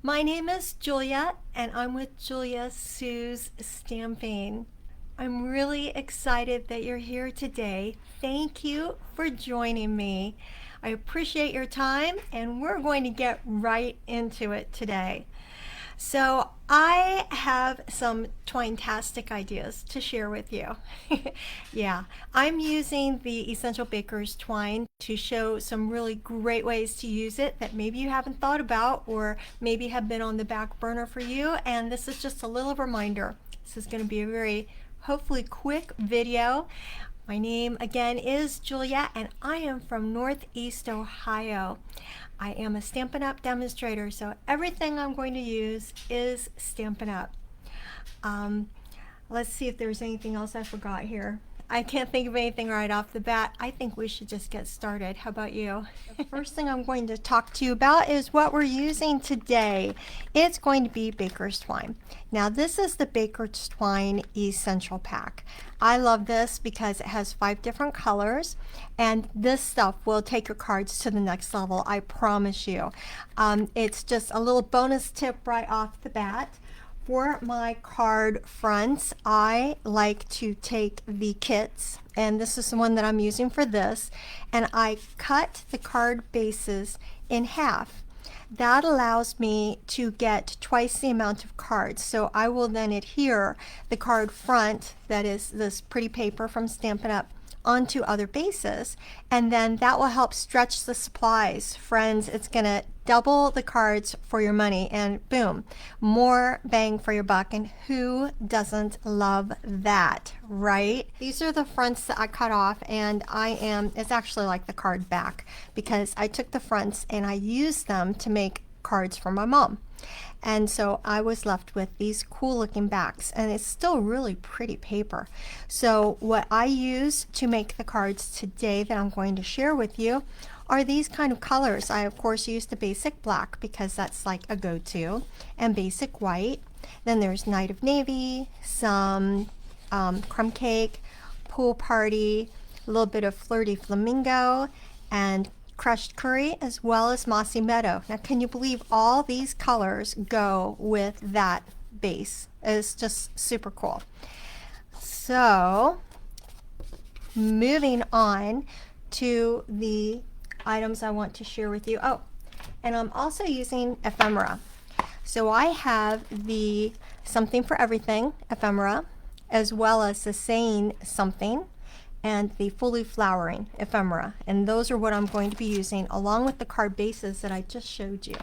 My name is Julia, and I'm with Julia Sue's Stamping. I'm really excited that you're here today. Thank you for joining me. I appreciate your time, and we're going to get right into it today. So I have some Twine-tastic ideas to share with you. Yeah, I'm using the Essential Baker's Twine to show some really great ways to use it that maybe you haven't thought about or maybe have been on the back burner for you. And this is just a little reminder. This is going to be a very hopefully quick video. My name again is Julia, and I am from Northeast Ohio. I am a Stampin' Up! Demonstrator, so everything I'm going to use is Stampin' Up! Let's see if there's anything else I forgot here. I can't think of anything right off the bat. I think we should just get started. How about you? The first thing I'm going to talk to you about is what we're using today. It's going to be Baker's Twine. Now this is the Baker's Twine Essential Pack. I love this because it has 5 different colors, and this stuff will take your cards to the next level, I promise you. It's just a little bonus tip right off the bat. For my card fronts, I like to take the kits, and this is the one that I'm using for this, and I cut the card bases in half. That allows me to get twice the amount of cards. So I will then adhere the card front, that is this pretty paper from Stampin' Up!, onto other bases, and then that will help stretch the supplies. Friends, it's gonna double the cards for your money, and boom, more bang for your buck. And who doesn't love that, right? These are the fronts that I cut off, and it's actually like the card back, because I took the fronts and I used them to make cards for my mom. And so I was left with these cool looking backs, and it's still really pretty paper. So what I use to make the cards today that I'm going to share with you are these kind of colors. I of course used the basic black because that's like a go-to, and basic white. Then there's Night of Navy, some crumb cake, pool party, a little bit of flirty flamingo, and crushed curry, as well as mossy meadow. Now can you believe all these colors go with that base? It's just super cool. So moving on to the items I want to share with you. Oh, and I'm also using ephemera. So I have the Something for Everything ephemera, as well as the Saying Something and the Fully Flowering ephemera, and those are what I'm going to be using along with the card bases that I just showed you.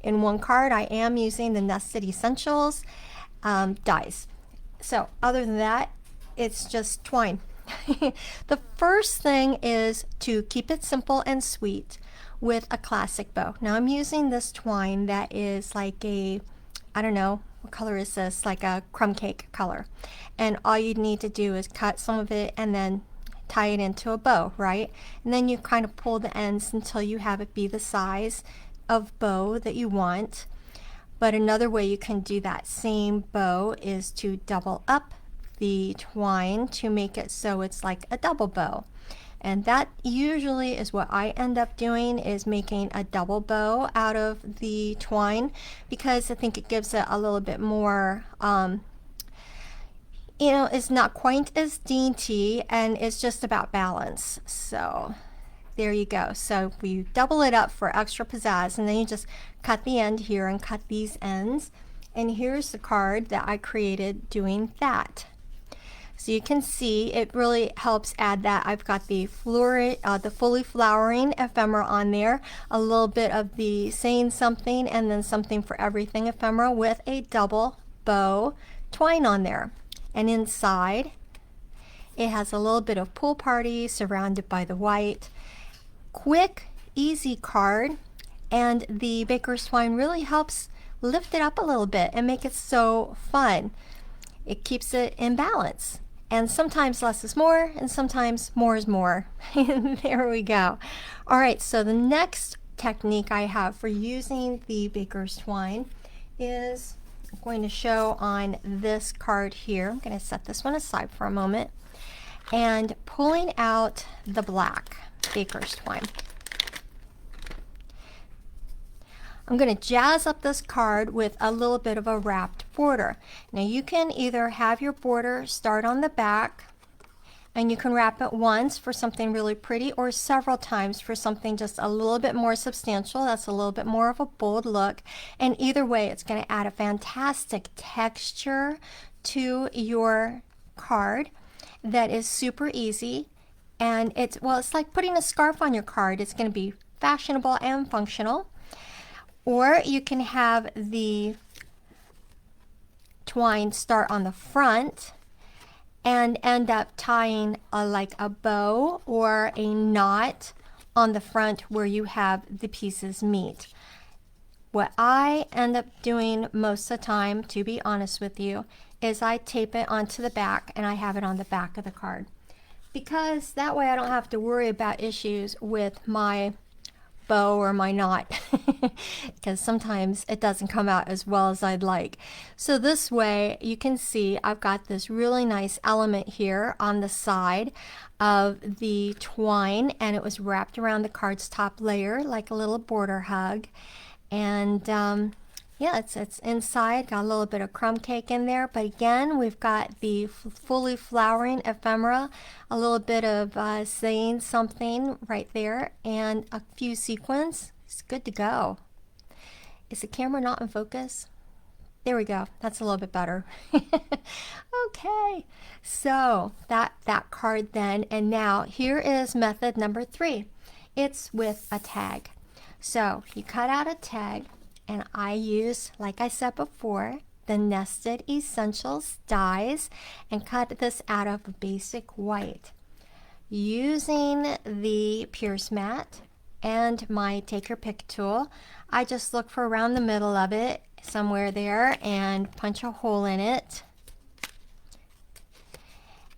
In one card I am using the Nested Essentials dies. So other than that, it's just twine. The first thing is to keep it simple and sweet with a classic bow. Now I'm using this twine that is like a, I don't know, what color is this? Like a crumb cake color. And all you need to do is cut some of it and then tie it into a bow, right? And then you kind of pull the ends until you have it be the size of bow that you want. But another way you can do that same bow is to double up the twine to make it so it's like a double bow. And that usually is what I end up doing, is making a double bow out of the twine, because I think it gives it a little bit more, it's not quite as dainty, and it's just about balance. So there you go. So we double it up for extra pizzazz, and then you just cut the end here and cut these ends. And here's the card that I created doing that. So you can see it really helps add that. I've got the Fully Flowering ephemera on there, a little bit of the Saying Something, and then Something for Everything ephemera with a double bow twine on there. And inside it has a little bit of Pool Party surrounded by the white. Quick, easy card, and the Baker's Twine really helps lift it up a little bit and make it so fun. It keeps it in balance. And sometimes less is more, and sometimes more is more. There we go. All right, so the next technique I have for using the Baker's Twine is I'm going to show on this card here. I'm going to set this one aside for a moment. And pulling out the black Baker's Twine. I'm going to jazz up this card with a little bit of a wrapped border. Now you can either have your border start on the back, and you can wrap it once for something really pretty, or several times for something just a little bit more substantial. That's a little bit more of a bold look. And either way, it's going to add a fantastic texture to your card that is super easy. And it's like putting a scarf on your card. It's going to be fashionable and functional. Or you can have the twine start on the front and end up tying like a bow or a knot on the front where you have the pieces meet. What I end up doing most of the time, to be honest with you, is I tape it onto the back, and I have it on the back of the card, because that way I don't have to worry about issues with my bow or my knot, because sometimes it doesn't come out as well as I'd like. So this way you can see I've got this really nice element here on the side of the twine, and it was wrapped around the card's top layer like a little border hug. And yeah, it's inside, got a little bit of crumb cake in there, but again, we've got the fully flowering ephemera, a little bit of saying something right there, and a few sequins. It's good to go. Is the camera not in focus? There we go. That's a little bit better. Okay, so that card then, and now here is method number 3. It's with a tag. So you cut out a tag, and I use, like I said before, the Nested Essentials dies, and cut this out of a basic white. Using the Pierce mat and my take your pick tool, I just look for around the middle of it, somewhere there, and punch a hole in it.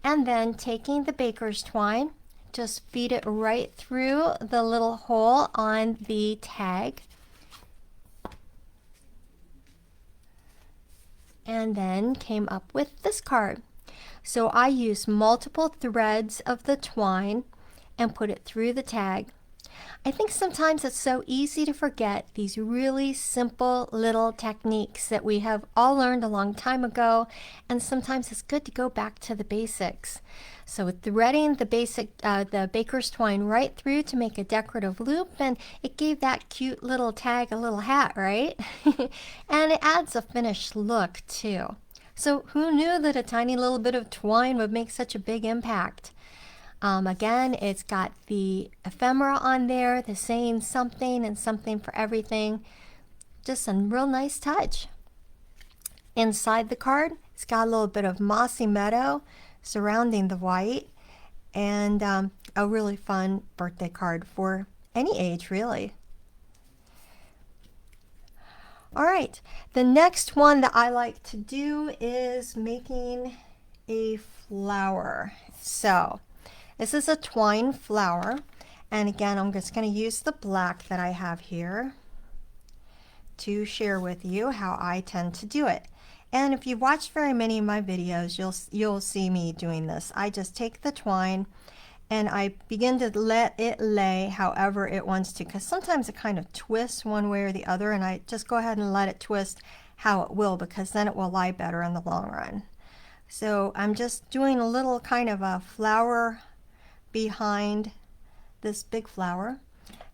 And then taking the baker's twine, just feed it right through the little hole on the tag. And then came up with this card. So I used multiple threads of the twine and put it through the tag. I think sometimes it's so easy to forget these really simple little techniques that we have all learned a long time ago, and sometimes it's good to go back to the basics. So threading the baker's twine right through to make a decorative loop, and it gave that cute little tag a little hat, right? And it adds a finished look too. So who knew that a tiny little bit of twine would make such a big impact? Again, it's got the ephemera on there, the saying something and something for everything. Just a real nice touch. Inside the card, it's got a little bit of mossy meadow surrounding the white, and a really fun birthday card for any age, really. All right, the next one that I like to do is making a flower. So this is a twine flower, and again, I'm just going to use the black that I have here to share with you how I tend to do it. And if you've watched very many of my videos, you'll see me doing this. I just take the twine and I begin to let it lay however it wants to, because sometimes it kind of twists one way or the other, and I just go ahead and let it twist how it will, because then it will lie better in the long run. So I'm just doing a little kind of a flower behind this big flower.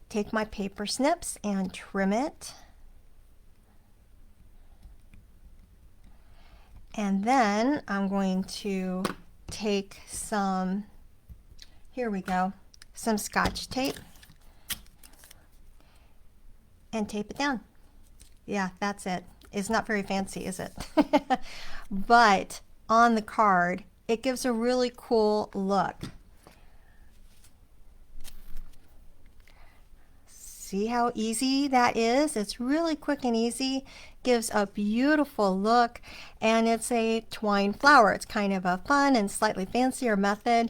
Take my paper snips and trim it. And then I'm going to take some, here we go, some Scotch tape and tape it down. Yeah, that's it. It's not very fancy, is it? But on the card, it gives a really cool look. See how easy that is? It's really quick and easy, gives a beautiful look, and it's a twine flower. It's kind of a fun and slightly fancier method.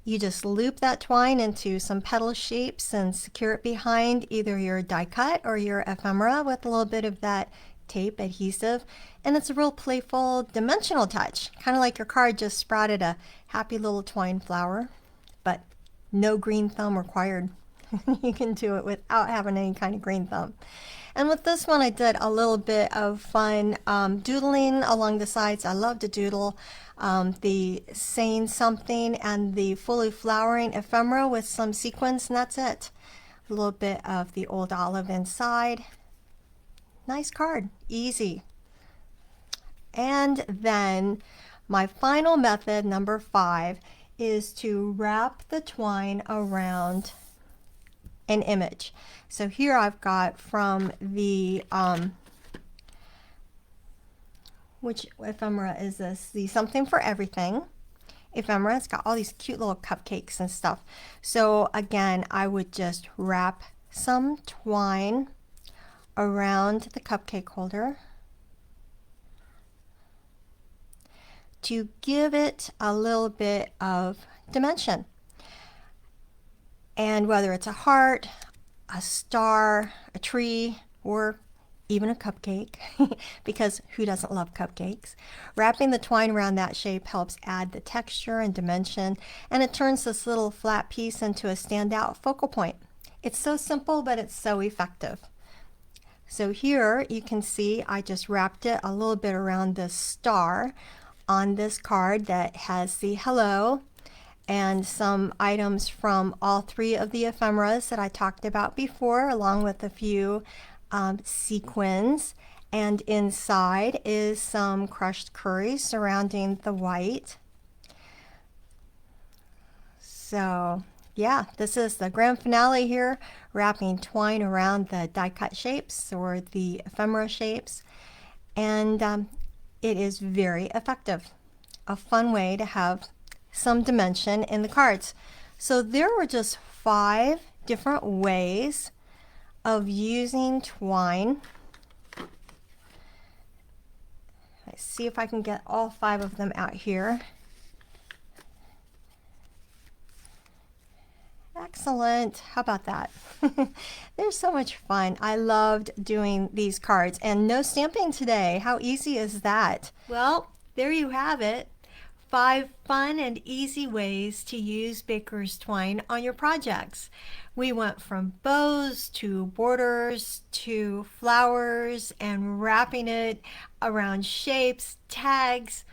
You just loop that twine into some petal shapes and secure it behind either your die cut or your ephemera with a little bit of that tape adhesive, and it's a real playful dimensional touch, kind of like your card just sprouted a happy little twine flower, but no green thumb required. You can do it without having any kind of green thumb. And with this one, I did a little bit of fun doodling along the sides. I love to doodle the saying something and the fully flowering ephemera with some sequins, and that's it. A little bit of the old olive inside. Nice card, easy. And then my final method, number 5, is to wrap the twine around an image. So here I've got from the, which ephemera is this? The Something for Everything ephemera. It's got all these cute little cupcakes and stuff. So again, I would just wrap some twine around the cupcake holder to give it a little bit of dimension. And whether it's a heart, a star, a tree, or even a cupcake, because who doesn't love cupcakes? Wrapping the twine around that shape helps add the texture and dimension, and it turns this little flat piece into a standout focal point. It's so simple, but it's so effective. So here you can see I just wrapped it a little bit around this star on this card that has the hello and some items from all 3 of the ephemeras that I talked about before, along with a few sequins. And inside is some crushed curry surrounding the white. So yeah, this is the grand finale here, wrapping twine around the die cut shapes or the ephemera shapes. And it is very effective. A fun way to have some dimension in the cards. So there were just 5 different ways of using twine. Let's see if I can get all 5 of them out here. Excellent. How about that? They're so much fun. I loved doing these cards, and no stamping today. How easy is that? Well, there you have it. 5 fun and easy ways to use baker's twine on your projects. We went from bows to borders to flowers and wrapping it around shapes, tags.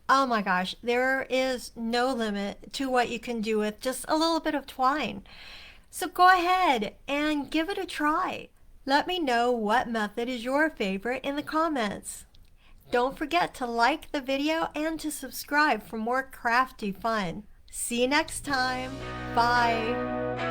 Oh my gosh, there is no limit to what you can do with just a little bit of twine. So go ahead and give it a try. Let me know what method is your favorite in the comments. Don't forget to like the video and to subscribe for more crafty fun. See you next time. Bye.